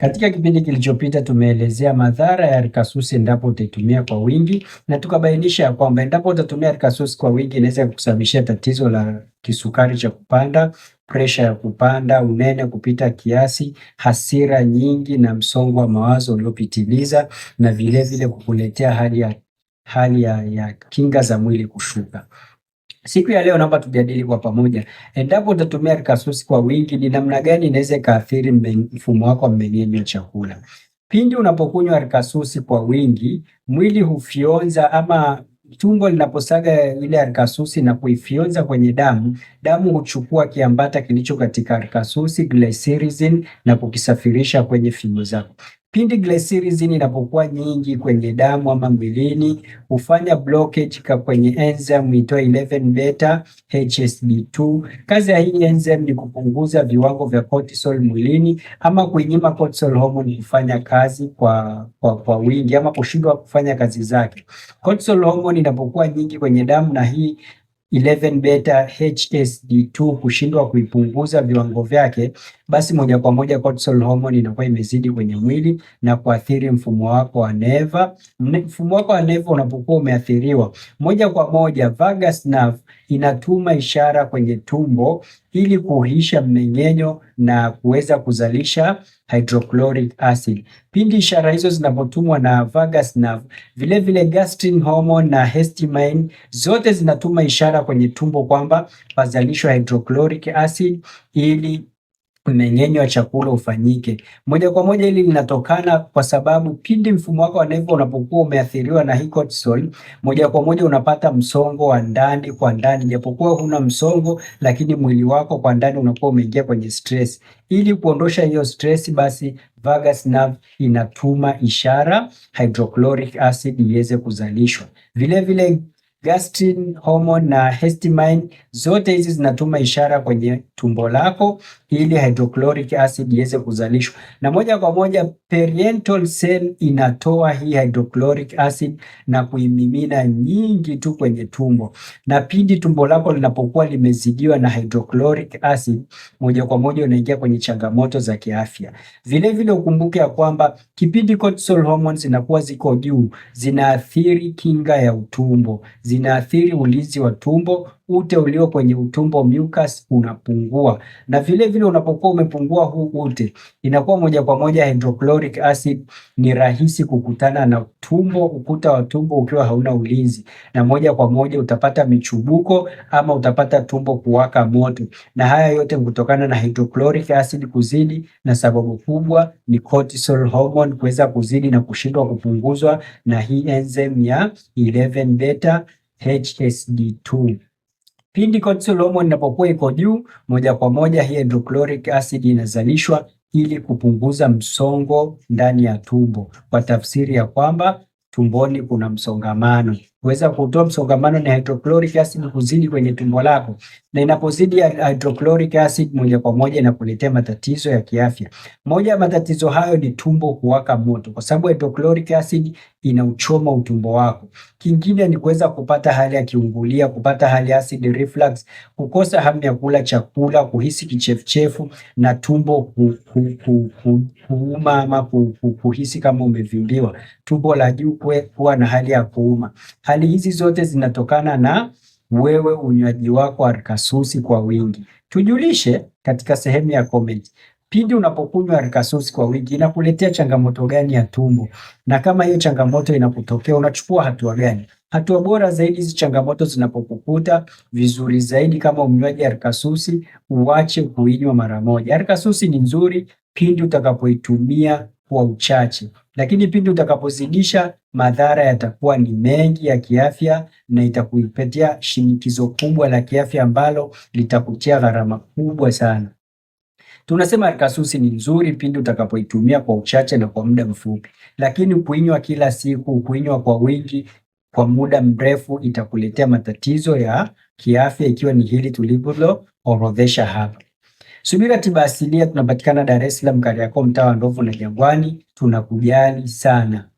Katika kipindi kilichopita tumeelezea madhara ya Rikasusi endapo utaitumia kwa wingi, na tukabainisha ya kwamba endapo utatumia Rikasusi kwa wingi inaweza kusababishia tatizo la kisukari cha kupanda, presha ya kupanda, unene kupita kiasi, hasira nyingi na msongo wa mawazo uliopitiliza, na vilevile kukuletea hali ya kinga za mwili kushuka. Siku ya leo naomba tujadili kwa pamoja, endapo utatumia Rikasusi kwa wingi ni namna gani inaweza ikaathiri mfumo wako wa mmeng'enyo wa chakula. Pindi unapokunywa Rikasusi kwa wingi, mwili hufyonza ama tumbo linaposaga ile Rikasusi na kuifyonza kwenye damu, damu huchukua kiambata kilicho katika Rikasusi, glycyrrhizin, na kukisafirisha kwenye figo zako. Pindi glycyrrhizin inapokuwa nyingi kwenye damu ama mwilini, hufanya blockage kwenye enzyme itwayo 11 beta HSD2. Kazi ya hii enzyme ni kupunguza viwango vya cortisol mwilini ama kuinyima cortisol hormone kufanya kazi kwa wingi ama kushindwa kufanya kazi zake. Cortisol hormone inapokuwa nyingi kwenye damu na hii 11 beta HSD2 kushindwa kuipunguza viwango vyake, basi moja kwa moja cortisol hormone inakuwa imezidi kwenye mwili na kuathiri mfumo wako wa neva. Mfumo wako wa neva unapokuwa umeathiriwa, moja kwa moja vagus nerve inatuma ishara kwenye tumbo ili kuhisha mmeng'enyo na kuweza kuzalisha hydrochloric acid. Pindi ishara hizo zinapotumwa na vagus nerve, vilevile gastrin hormone na histamine zote zinatuma ishara kwenye tumbo kwamba pazalishwe hydrochloric acid ili mmeng'enyo wa chakula ufanyike. Moja kwa moja hili linatokana kwa sababu pindi mfumo wako wa neva unapokuwa umeathiriwa na hii cortisol, moja kwa moja unapata msongo wa ndani kwa ndani, japokuwa huna msongo, lakini mwili wako kwa ndani unakuwa umeingia kwenye stress. Ili kuondosha hiyo stress, basi vagus nerve inatuma ishara hydrochloric acid iweze kuzalishwa. Vilevile gastrin hormone na histamine zote hizi zinatuma ishara kwenye tumbo lako ili hydrochloric acid iweze kuzalishwa, na moja kwa moja parietal cell inatoa hii hydrochloric acid na kuimimina nyingi tu kwenye tumbo. Na pindi tumbo lako linapokuwa limezidiwa na hydrochloric acid, moja kwa moja unaingia kwenye changamoto za kiafya. Vilevile ukumbuke ya kwamba kipindi cortisol hormones zinakuwa ziko juu, zinaathiri kinga ya utumbo, zinaathiri ulinzi wa tumbo, ute ulio kwenye utumbo mucus unapungua, na vile unapokuwa umepungua huu ute, inakuwa moja kwa moja hydrochloric acid ni rahisi kukutana na tumbo, ukuta wa tumbo ukiwa hauna ulinzi, na moja kwa moja utapata michubuko ama utapata tumbo kuwaka moto, na haya yote kutokana na hydrochloric acid kuzidi, na sababu kubwa ni cortisol hormone kuweza kuzidi na kushindwa kupunguzwa na hii enzyme ya 11 beta HSD2. Pindi cortisol hormone inapokuwa iko juu, moja kwa moja hii hydrochloric acid inazalishwa ili kupunguza msongo ndani ya tumbo, kwa tafsiri ya kwamba tumboni kuna msongamano. Kuweza kutoa msongamano ni hydrochloric acid kuzidi kwenye tumbo lako, na inapozidi hydrochloric acid moja kwa moja inakuletea matatizo ya kiafya. Moja ya matatizo hayo ni tumbo kuwaka moto, kwa sababu hydrochloric acid inauchoma utumbo wako. Kingine ni kuweza kupata hali ya kiungulia, kupata hali ya acid reflux, kukosa hamu ya kula chakula, kuhisi kichefuchefu na tumbo kuuma ama kuhisi kama umevimbiwa, tumbo la juu kuwa na hali ya kuuma. Hali hizi zote zinatokana na wewe unywaji wako wa Rikasusi kwa wingi. Tujulishe katika sehemu ya comment, pindi unapokunywa Rikasusi kwa wingi inakuletea changamoto gani ya tumbo, na kama hiyo changamoto inakutokea unachukua hatua gani? Hatua bora zaidi hizi changamoto zinapokukuta, vizuri zaidi kama mnywaji wa Rikasusi uache kuinywa mara moja. Rikasusi ni nzuri pindi utakapoitumia kwa uchache, lakini pindi utakapozidisha madhara yatakuwa ni mengi ya kiafya na itakuipatia shinikizo kubwa la kiafya ambalo litakutia gharama kubwa sana. Tunasema Rikasusi ni nzuri pindi utakapoitumia kwa uchache na kwa muda mfupi, lakini kuinywa kila siku, kuinywa kwa wingi kwa muda mrefu itakuletea matatizo ya kiafya, ikiwa ni hili tulivyoorodhesha hapa. Subira Tiba Asilia tunapatikana Dar es Salaam, Kariakoo, mtaa wa Ndovu na Jangwani. Tunakujali sana.